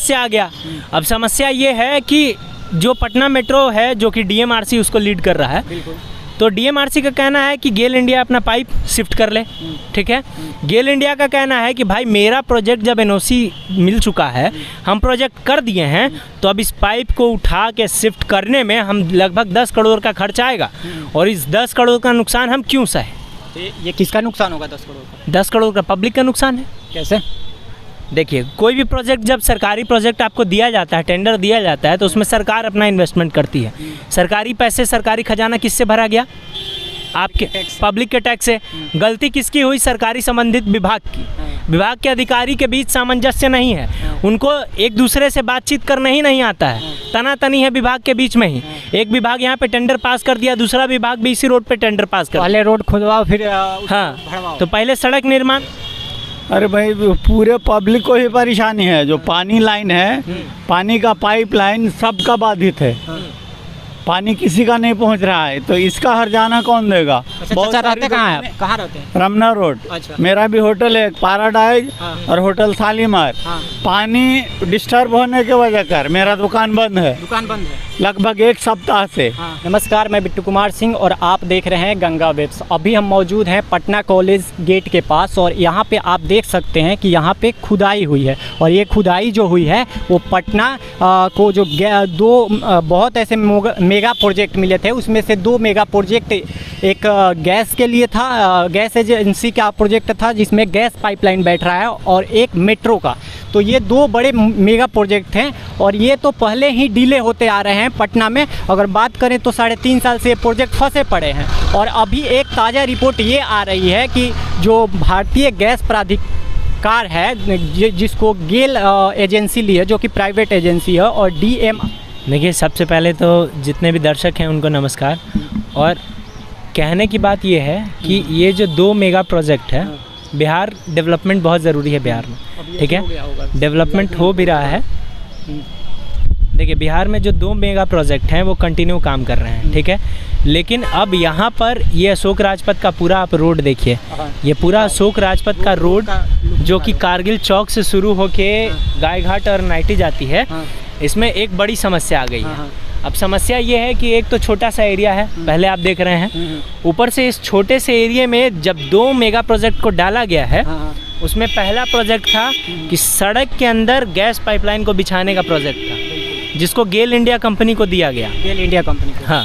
से आ गया। अब समस्या ये है कि जो पटना मेट्रो है, जो कि डीएमआरसी उसको लीड कर रहा है, तो डीएमआरसी का कहना है कि गेल इंडिया अपना पाइप शिफ्ट कर ले, ठीक है। गेल इंडिया का कहना है कि भाई मेरा प्रोजेक्ट जब एनओसी मिल चुका है, हम प्रोजेक्ट कर दिए हैं, तो अब इस पाइप को उठा के शिफ्ट करने में हम लगभग 10 करोड़ का खर्च आएगा, और इस 10 करोड़ का नुकसान हम क्यों सहे। ये किसका नुकसान होगा 10 करोड़ का? 10 करोड़ का पब्लिक का नुकसान है। कैसे? देखिए, कोई भी प्रोजेक्ट, जब सरकारी प्रोजेक्ट आपको दिया जाता है, टेंडर दिया जाता है, तो उसमें सरकार अपना इन्वेस्टमेंट करती है। सरकारी पैसे, सरकारी खजाना किससे भरा गया? आपके पब्लिक के टैक्स से। गलती किसकी हुई? सरकारी संबंधित विभाग की। विभाग के अधिकारी के बीच सामंजस्य नहीं है, उनको एक दूसरे से बातचीत करना ही नहीं आता है, तनातनी है विभाग के बीच में ही। एक विभाग यहाँ पे टेंडर पास कर दिया, दूसरा विभाग भी इसी रोड पे टेंडर पास कर। पहले रोड खुदवाओ, फिर हाँ, तो पहले सड़क निर्माण। अरे भाई, पूरे पब्लिक को ही परेशानी है। जो पानी लाइन है, पानी का पाइप लाइन सबका बाधित है। पानी किसी का नहीं पहुंच रहा है, तो इसका हर्जाना कौन देगा? बहुत रहते कहाँ हैं आप? कहाँ रहते हैं? रमना रोड। अच्छा। मेरा भी होटल है, पैराडाइज और होटल शालीमार। पानी डिस्टर्ब होने के वजह कर मेरा दुकान बंद है। दुकान बंद है लगभग 1 सप्ताह से। नमस्कार, मैं बिट्टू कुमार सिंह और आप देख रहे हैं गंगा वेब्स। अभी हम मौजूद हैं पटना कॉलेज गेट के पास, और यहाँ पे आप देख सकते हैं कि यहाँ पे खुदाई हुई है, और ये खुदाई जो हुई है वो पटना को जो दो बहुत ऐसे मेगा प्रोजेक्ट मिले थे, उसमें से 2 मेगा प्रोजेक्ट, एक गैस के लिए था, गैस एजेंसी का प्रोजेक्ट था जिसमें गैस पाइपलाइन बैठ रहा है, और एक मेट्रो का। तो ये 2 बड़े मेगा प्रोजेक्ट हैं, और ये तो पहले ही डिले होते आ रहे हैं पटना में। अगर बात करें तो 3.5 साल से ये प्रोजेक्ट फंसे पड़े हैं, और अभी एक ताज़ा रिपोर्ट ये आ रही है कि जो भारतीय गैस प्राधिकार है, जिसको गेल एजेंसी ली है, जो कि प्राइवेट एजेंसी है, और देखिए, सबसे पहले तो जितने भी दर्शक हैं उनको नमस्कार। और कहने की बात ये है कि ये जो 2 मेगा प्रोजेक्ट है, बिहार डेवलपमेंट बहुत ज़रूरी है बिहार में, ठीक है। डेवलपमेंट हो भी रहा है। देखिए, बिहार में जो 2 मेगा प्रोजेक्ट हैं वो कंटिन्यू काम कर रहे हैं, ठीक है। लेकिन अब यहाँ पर ये अशोक राजपथ का पूरा आप रोड देखिए, ये पूरा अशोक राजपथ का रोड जो कि कारगिल चौक से शुरू होके गायघाट और नाइटी जाती है, इसमें एक बड़ी समस्या आ गई है। अब समस्या ये है कि एक तो छोटा सा एरिया है, पहले आप देख रहे हैं, ऊपर से इस छोटे से एरिया में जब 2 मेगा प्रोजेक्ट को डाला गया है, उसमें पहला प्रोजेक्ट था कि सड़क के अंदर गैस पाइपलाइन को बिछाने का प्रोजेक्ट था, जिसको गेल इंडिया कंपनी को दिया गया। गेल इंडिया कंपनी को। हाँ।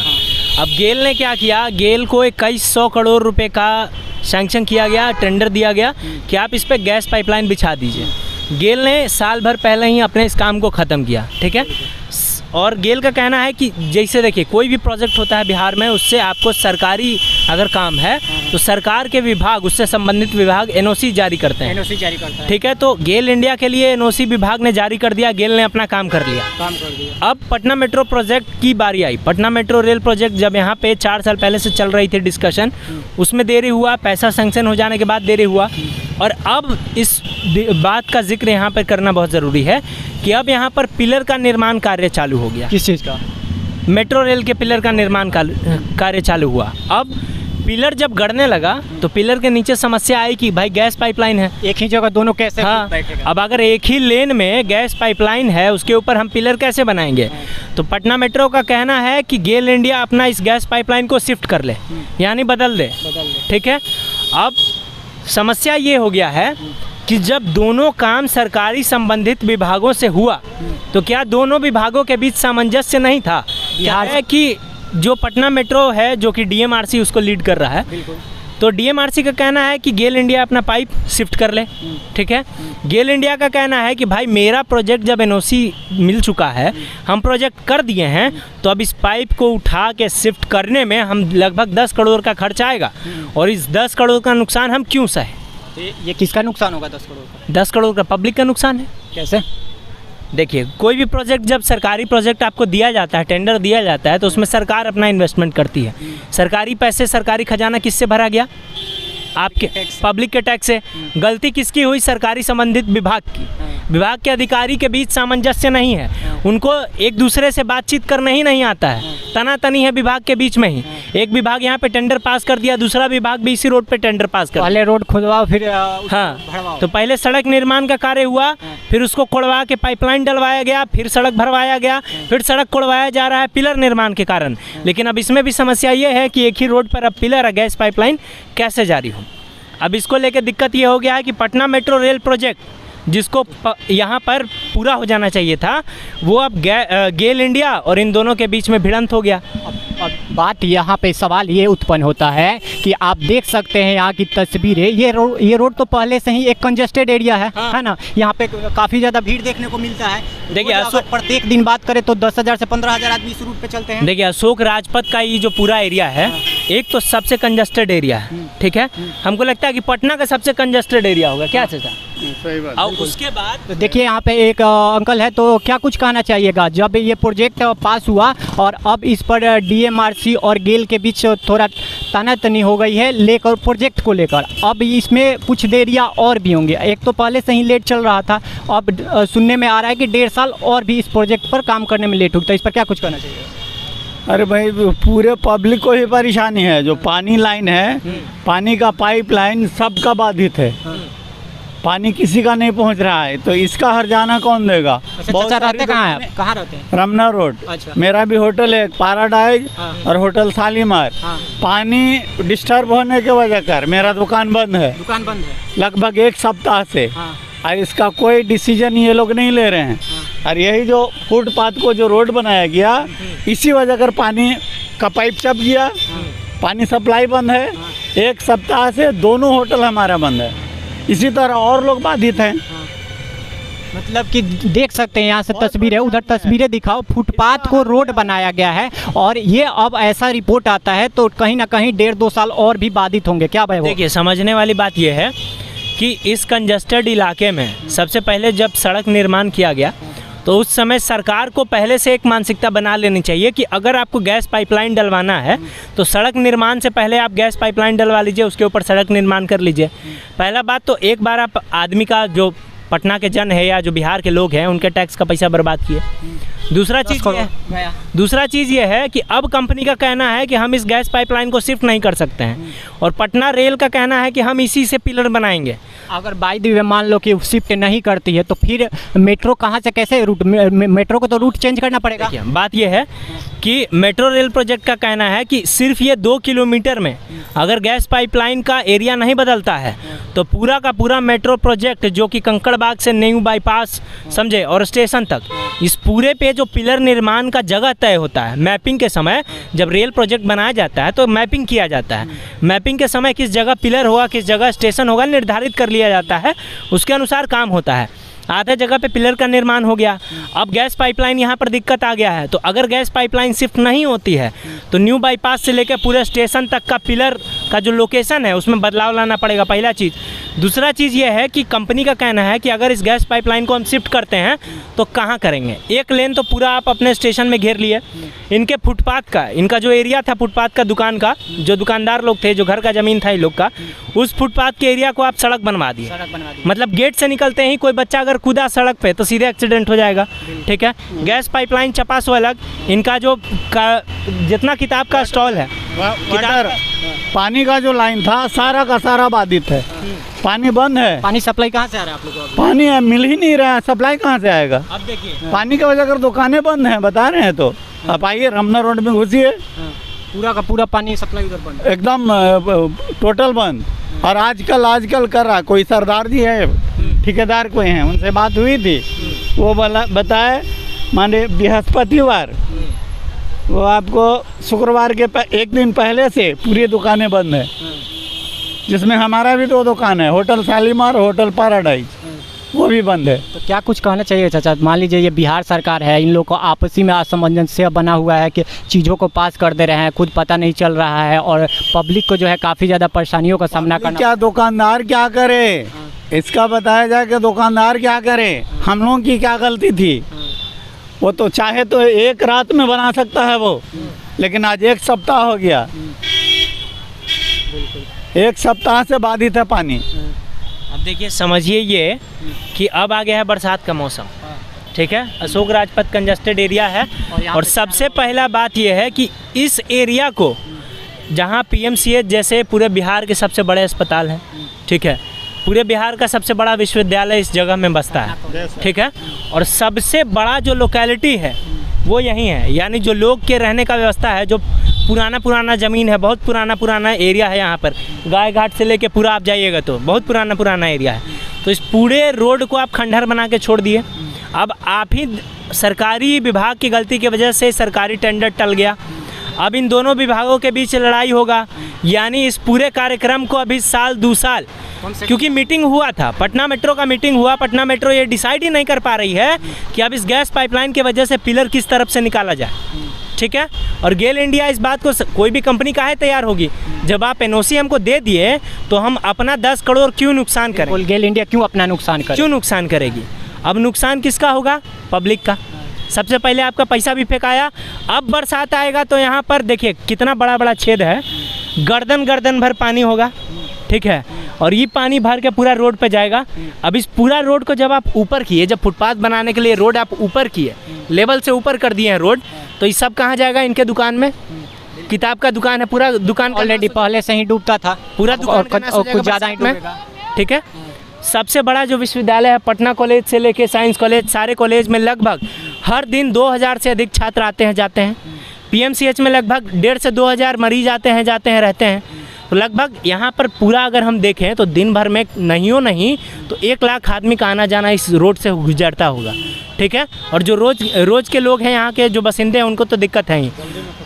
अब गेल ने क्या किया? गेल को 2100 करोड़ रुपए का सैंक्शन किया गया, टेंडर दिया गया कि आप इस पर गैस पाइपलाइन बिछा दीजिए। गेल ने साल भर पहले ही अपने इस काम को ख़त्म किया, ठीक है। और गेल का कहना है कि जैसे देखिए, कोई भी प्रोजेक्ट होता है बिहार में, उससे आपको सरकारी अगर काम है तो सरकार के विभाग, उससे संबंधित विभाग एनओसी जारी करते हैं, ठीक है। तो गेल इंडिया के लिए एनओसी विभाग ने जारी कर दिया, गेल ने अपना काम कर लिया। अब पटना मेट्रो प्रोजेक्ट की बारी आई। पटना मेट्रो रेल प्रोजेक्ट जब यहाँ पे 4 साल पहले से चल रही थी डिस्कशन, उसमें देरी हुआ, पैसा सैंक्शन हो जाने के बाद देरी हुआ। और अब इस बात का जिक्र यहाँ पर करना बहुत ज़रूरी है कि अब यहाँ पर पिलर का निर्माण कार्य चालू हो गया। किस चीज़ का? मेट्रो रेल के पिलर का निर्माण कार्य चालू हुआ। अब पिलर जब गड़ने लगा तो पिलर के नीचे समस्या आई कि भाई गैस पाइपलाइन है, एक ही जगह दोनों कैसे? हाँ, अब अगर एक ही लेन में गैस पाइपलाइन है, उसके ऊपर हम पिलर कैसे बनाएंगे? तो पटना मेट्रो का कहना है कि गेल इंडिया अपना इस गैस पाइपलाइन को शिफ्ट कर ले, यानी बदल दे, ठीक है। अब समस्या ये हो गया है कि जब दोनों काम सरकारी संबंधित विभागों से हुआ, तो क्या दोनों विभागों के बीच सामंजस्य नहीं था? क्या है कि जो पटना मेट्रो है, जो कि डीएमआरसी उसको लीड कर रहा है, तो डीएमआरसी का कहना है कि गेल इंडिया अपना पाइप शिफ्ट कर ले, ठीक है। गेल इंडिया का कहना है कि भाई मेरा प्रोजेक्ट जब एनओसी मिल चुका है, हम प्रोजेक्ट कर दिए हैं, तो अब इस पाइप को उठा के शिफ्ट करने में हम लगभग 10 करोड़ का खर्च आएगा, और इस 10 करोड़ का नुकसान हम क्यों सहे। ये किसका नुकसान होगा? 10 करोड़ का? 10 करोड़ का पब्लिक का नुकसान है। कैसे? देखिए, कोई भी प्रोजेक्ट, जब सरकारी प्रोजेक्ट आपको दिया जाता है, टेंडर दिया जाता है, तो उसमें सरकार अपना इन्वेस्टमेंट करती है। सरकारी पैसे, सरकारी खजाना किससे भरा गया? आपके पब्लिक के टैक्स से। गलती किसकी हुई? सरकारी संबंधित विभाग की। विभाग के अधिकारी के बीच सामंजस्य नहीं है, उनको एक दूसरे से बातचीत करना ही नहीं आता है, तनातनी है विभाग के बीच में ही। एक विभाग यहाँ पे टेंडर पास कर दिया, दूसरा विभाग भी इसी रोड पे टेंडर पास कर दिया। पहले रोड खुदवाओ फिर हाँ, तो पहले सड़क निर्माण का कार्य हुआ, फिर उसको खोदवा के पाइपलाइन डलवाया गया, फिर सड़क भरवाया गया, फिर सड़क खोदवाया जा रहा है पिलर निर्माण के कारण। लेकिन अब इसमें भी समस्या ये है कि एक ही रोड पर अब पिलर और गैस पाइपलाइन कैसे जारी हो। अब इसको लेकर दिक्कत ये हो गया है कि पटना मेट्रो रेल प्रोजेक्ट जिसको यहाँ पर पूरा हो जाना चाहिए था, वो अब गेल इंडिया और इन दोनों के बीच में भिड़ंत हो गया। अब बात यहाँ पे सवाल ये उत्पन्न होता है कि आप देख सकते हैं यहाँ की तस्वीरें, ये रोड तो पहले से ही एक कंजेस्टेड एरिया है, हाँ। है ना। यहाँ पे काफ़ी ज़्यादा भीड़ देखने को मिलता है। देखिए अशोक प्रत्येक दिन बात करें तो 10,000 से 15,000 आदमी इस रूट पे चलते हैं। देखिए अशोक राजपथ का ये जो पूरा एरिया है, एक तो सबसे कंजेस्टेड एरिया है, ठीक है। हमको लगता है कि पटना का सबसे कंजेस्टेड एरिया होगा, क्या चाचा? सही बात। और उसके बाद तो देखिए यहाँ पे एक अंकल है, तो क्या कुछ कहना चाहिएगा जब ये प्रोजेक्ट पास हुआ और अब इस पर DMRC और गेल के बीच थोड़ा तनातनी हो गई है लेकर प्रोजेक्ट को लेकर, अब इसमें कुछ देरियाँ और भी होंगी। एक तो पहले से ही लेट चल रहा था, अब सुनने में आ रहा है कि 1.5 साल और भी इस प्रोजेक्ट पर काम करने में लेट होगा, तो इस पर क्या कुछ कहना चाहिए? अरे भाई, पूरे पब्लिक को ही परेशानी है। जो पानी लाइन है, पानी का पाइप लाइन सबका बाधित है। पानी किसी का नहीं पहुंच रहा है, तो इसका हर्जाना कौन देगा? बहुत रहते कहाँ हैं? कहाँ रहते हैं? रमना रोड। अच्छा। मेरा भी होटल है पैराडाइज और होटल शालीमार। पानी डिस्टर्ब होने के वजह कर मेरा दुकान बंद है, दुकान बंद है लगभग 1 सप्ताह से। और इसका कोई डिसीजन ये लोग नहीं ले रहे हैं। और यही जो फुटपाथ को जो रोड बनाया गया, इसी वजह कर पानी का पाइप चप गया, पानी सप्लाई बंद है। 1 सप्ताह से दोनों होटल हमारा बंद है। इसी तरह और लोग बाधित हैं। मतलब कि देख सकते हैं यहाँ से तस्वीरें, उधर तस्वीरें दिखाओ, फुटपाथ को रोड बनाया गया है और ये अब ऐसा रिपोर्ट आता है तो कहीं ना कहीं 1.5-2 साल और भी बाधित होंगे। क्या भाई? देखिए, समझने वाली बात यह है कि इस कंजेस्टेड इलाके में सबसे पहले जब सड़क निर्माण किया गया तो उस समय सरकार को पहले से एक मानसिकता बना लेनी चाहिए कि अगर आपको गैस पाइपलाइन डलवाना है तो सड़क निर्माण से पहले आप गैस पाइपलाइन डलवा लीजिए, उसके ऊपर सड़क निर्माण कर लीजिए। पहला बात तो एक बार आप आदमी का, जो पटना के जन है या जो बिहार के लोग हैं, उनके टैक्स का पैसा बर्बाद किए। दूसरा चीज़ ये है कि अब कंपनी का कहना है कि हम इस गैस पाइपलाइन को शिफ्ट नहीं कर सकते हैं और पटना रेल का कहना है कि हम इसी से पिलर बनाएंगे। अगर बाई द वे मान लो कि शिफ्ट नहीं करती है तो फिर मेट्रो कहाँ से कैसे रूट, मेट्रो को तो रूट चेंज करना पड़ेगा। बात यह है कि मेट्रो रेल प्रोजेक्ट का कहना है कि सिर्फ ये 2 किलोमीटर में अगर गैस पाइपलाइन का एरिया नहीं बदलता है तो पूरा का पूरा मेट्रो प्रोजेक्ट, जो कि कंकड़बाग से न्यू बाईपास समझे और स्टेशन तक, इस पूरे पे जो पिलर निर्माण का जगह तय होता है मैपिंग के समय, जब रेल प्रोजेक्ट बनाया जाता है तो मैपिंग किया जाता है। मैपिंग के समय किस जगह पिलर होगा, किस जगह स्टेशन होगा, निर्धारित कर लिया जाता है, उसके अनुसार काम होता है। आधा जगह पे पिलर का निर्माण हो गया, अब गैस पाइपलाइन यहाँ पर दिक्कत आ गया है। तो अगर गैस पाइपलाइन शिफ्ट नहीं होती है तो न्यू बाईपास से लेकर पूरे स्टेशन तक का पिलर का जो लोकेशन है उसमें बदलाव लाना पड़ेगा, पहला चीज़। दूसरा चीज़ ये है कि कंपनी का कहना है कि अगर इस गैस पाइपलाइन को हम शिफ्ट करते हैं तो कहाँ करेंगे? एक लेन तो पूरा आप अपने स्टेशन में घेर लिए, इनके फुटपाथ का, इनका जो एरिया था फुटपाथ का दुकान का, जो दुकानदार लोग थे, जो घर का ज़मीन था इन लोग का, उस फुटपाथ के एरिया को आप सड़क बनवा दिए। मतलब गेट से निकलते ही कोई बच्चा अगर कूदा सड़क पे तो सीधे एक्सीडेंट हो जाएगा, ठीक है। गैस पाइपलाइन चपासो अलग, इनका जो जितना किताब का स्टॉल है, पानी का जो लाइन था सारा का सारा बाधित है। पानी बंद है। पानी सप्लाई कहाँ से आ रहा है आप लोगों को? पानी है, मिल ही नहीं रहा है, सप्लाई कहाँ से आएगा? अब देखिए पानी की वजह कर दुकानें बंद हैं, बता रहे हैं। तो आप आइए रमना रोड में घुसिए, पूरा का पूरा पानी सप्लाई उधर बंद, एकदम टोटल बंद। और आजकल कर रहा, कोई सरदार जी है, ठेकेदार कोई हैं, उनसे बात हुई थी, वो बताए माने बृहस्पतिवार, वो आपको शुक्रवार के एक दिन पहले से पूरी दुकानें बंद है, जिसमें हमारा भी 2 दुकान है, होटल शालीमार, होटल पैराडाइज, वो भी बंद है। तो क्या कुछ कहना चाहिए चाचा? मान लीजिए ये बिहार सरकार है, इन लोगों को आपसी में असमंजस्य बना हुआ है कि चीज़ों को पास कर दे रहे हैं, खुद पता नहीं चल रहा है और पब्लिक को जो है काफ़ी ज़्यादा परेशानियों का सामना करना। क्या दुकानदार क्या करे, इसका बताया जाए कि दुकानदार क्या करे, हम लोगों की क्या गलती थी? वो तो चाहे तो 1 रात में बना सकता है वो, लेकिन आज 1 सप्ताह हो गया, 1 सप्ताह से बाधित है पानी। अब देखिए समझिए ये कि अब आ गया है बरसात का मौसम, ठीक है। अशोक राजपथ कंजस्टेड एरिया है और सबसे पहला बात यह है कि इस एरिया को, जहां पीएमसीएच जैसे पूरे बिहार के सबसे बड़े अस्पताल हैं, ठीक है, पूरे बिहार का सबसे बड़ा विश्वविद्यालय इस जगह में बसता है, ठीक है, और सबसे बड़ा जो लोकेलिटी है वो यहीं है, यानी जो लोग के रहने का व्यवस्था है, जो पुराना ज़मीन है, बहुत पुराना एरिया है यहाँ पर, गाय घाट से लेके पूरा आप जाइएगा तो बहुत पुराना एरिया है। तो इस पूरे रोड को आप खंडहर बना के छोड़ दिए। अब आप ही सरकारी विभाग की गलती की वजह से सरकारी टेंडर टल गया। अब इन दोनों विभागों के बीच लड़ाई होगा, यानी इस पूरे कार्यक्रम को अभी साल 2 साल, क्योंकि मीटिंग हुआ था, पटना मेट्रो का मीटिंग हुआ, पटना मेट्रो ये डिसाइड ही नहीं कर पा रही है कि अब इस गैस पाइपलाइन की वजह से पिलर किस तरफ से निकाला जाए, ठीक है। और गेल इंडिया इस बात को, कोई भी कंपनी काहे तैयार होगी, जब आप एनओसी हमको दे दिए तो हम अपना 10 करोड़ क्यों नुकसान करें? गेल इंडिया क्यों अपना नुकसान करे? क्यों नुकसान करेगी? अब नुकसान किसका होगा? पब्लिक का। सबसे पहले आपका पैसा भी फेंकाया, अब बरसात आएगा तो यहाँ पर देखिए कितना बड़ा छेद है, गर्दन भर पानी होगा, ठीक है, और ये पानी भर के पूरा रोड पे जाएगा। अब इस पूरा रोड को जब आप ऊपर किए, जब फुटपाथ बनाने के लिए रोड आप ऊपर किए, लेवल से ऊपर कर दिए हैं रोड, तो ये सब कहाँ जाएगा? इनके दुकान में। किताब का दुकान है, पूरा दुकान ऑलरेडी पहले से ही डूबता था, पूरा दुकान कुछ ज़्यादा ही डूबेगा, ठीक है। सबसे बड़ा जो विश्वविद्यालय है, पटना कॉलेज से लेके साइंस कॉलेज, सारे कॉलेज में लगभग हर दिन 2000 से अधिक छात्र आते हैं जाते हैं। पीएमसीएच में लगभग 1.5 से 2000 मरीज आते हैं जाते हैं रहते हैं। तो लगभग यहाँ पर पूरा अगर हम देखें तो दिन भर में नहीं तो 1 लाख आदमी का आना जाना इस रोड से गुजरता होगा, ठीक है। और जो रोज़ के लोग हैं यहाँ के, जो बसिंदे हैं, उनको तो दिक्कत है ही।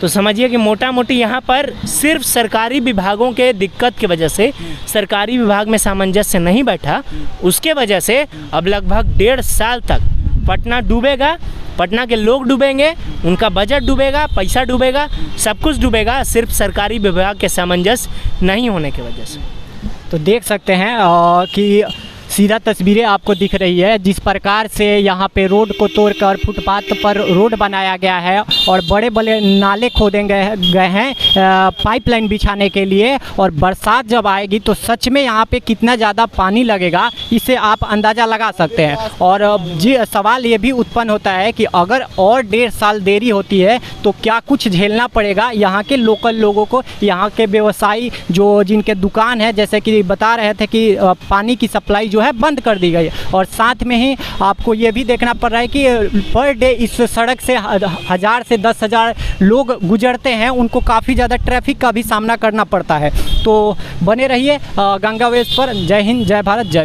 तो समझिए कि मोटा मोटी यहाँ पर सिर्फ सरकारी विभागों के दिक्कत की वजह से, सरकारी विभाग में सामंजस्य नहीं बैठा, उसके वजह से अब लगभग 1.5 साल तक पटना डूबेगा, पटना के लोग डूबेंगे, उनका बजट डूबेगा, पैसा डूबेगा, सब कुछ डूबेगा, सिर्फ सरकारी विभाग के सामंजस्य नहीं होने की वजह से। तो देख सकते हैं कि सीधा तस्वीरें आपको दिख रही है, जिस प्रकार से यहाँ पे रोड को तोड़कर फुटपाथ पर रोड बनाया गया है और बड़े बड़े नाले खोदे गए हैं पाइपलाइन बिछाने के लिए। और बरसात जब आएगी तो सच में यहाँ पे कितना ज़्यादा पानी लगेगा, इसे आप अंदाज़ा लगा सकते हैं। और जी सवाल ये भी उत्पन्न होता है कि अगर और 1.5 साल देरी होती है तो क्या कुछ झेलना पड़ेगा यहाँ के लोकल लोगों को, यहाँ के व्यवसायी जो जिनके दुकान है, जैसे कि बता रहे थे कि पानी की सप्लाई जो है बंद कर दी गई। और साथ में ही आपको ये भी देखना पड़ रहा है कि पर डे इस सड़क से 1000 से 10,000 लोग गुजरते हैं, उनको काफ़ी ज़्यादा ट्रैफिक का भी सामना करना पड़ता है। तो बने रहिए गंगा वेव्स पर। जय हिंद, जय भारत, जय।